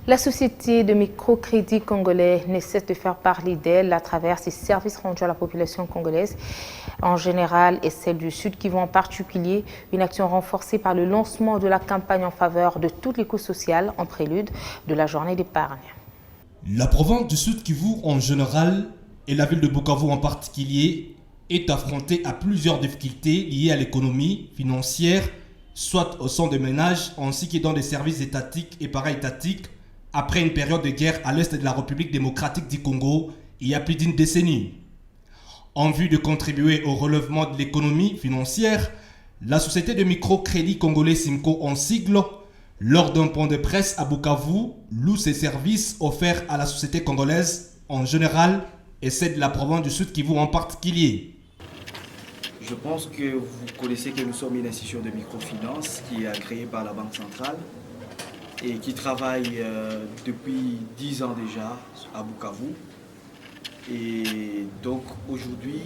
La société de microcrédit congolais ne cesse de faire parler d'elle à travers ses services rendus à la population congolaise en général et celle du Sud Kivu en particulier, une action renforcée par le lancement de la campagne en faveur de toute l'écoute sociale en prélude de la journée d'épargne. La province du Sud Kivu en général et la ville de Bukavu en particulier est affrontée à plusieurs difficultés liées à l'économie financière, soit au sein des ménages ainsi que dans des services étatiques et para-étatiques après une période de guerre à l'est de la République démocratique du Congo il y a plus d'une décennie. En vue de contribuer au relèvement de l'économie financière, la société de microcrédit congolais Simco en sigle, lors d'un point de presse à Bukavu, loue ses services offerts à la société congolaise en général et celle de la province du Sud Kivu en particulier. Je pense que vous connaissez que nous sommes une institution de microfinance qui est agréée par la Banque centrale et qui travaille depuis 10 ans déjà à Bukavu. Et donc aujourd'hui,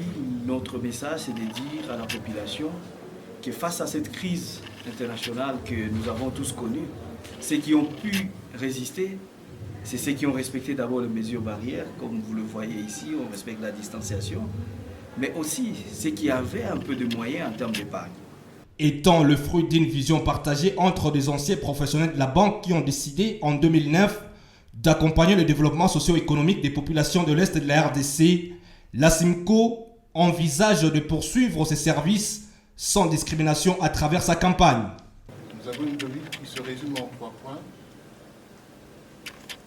notre message, c'est de dire à la population que face à cette crise internationale que nous avons tous connue, ceux qui ont pu résister, c'est ceux qui ont respecté d'abord les mesures barrières, comme vous le voyez ici, on respecte la distanciation, mais aussi ceux qui avaient un peu de moyens en termes d'épargne. Étant le fruit d'une vision partagée entre des anciens professionnels de la banque qui ont décidé en 2009 d'accompagner le développement socio-économique des populations de l'Est de la RDC, la Simco envisage de poursuivre ses services sans discrimination à travers sa campagne. Nous avons une devise qui se résume en 3 points.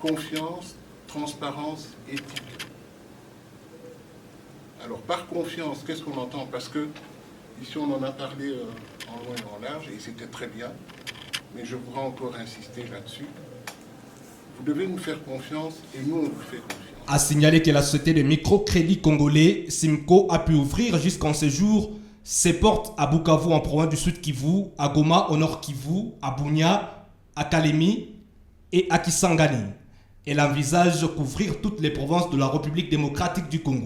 Confiance, transparence, éthique. Alors par confiance, qu'est-ce qu'on entend? Parce que ici on en a parlé en long et en large et c'était très bien, mais je voudrais encore insister là-dessus. Vous devez nous faire confiance et nous on vous fait confiance. A signaler que la société de microcrédit congolais Simco a pu ouvrir jusqu'en ce jour ses portes à Bukavu en province du Sud Kivu, à Goma au Nord Kivu, à Bunia, à Kalemi et à Kisangani. Elle envisage couvrir toutes les provinces de la République démocratique du Congo.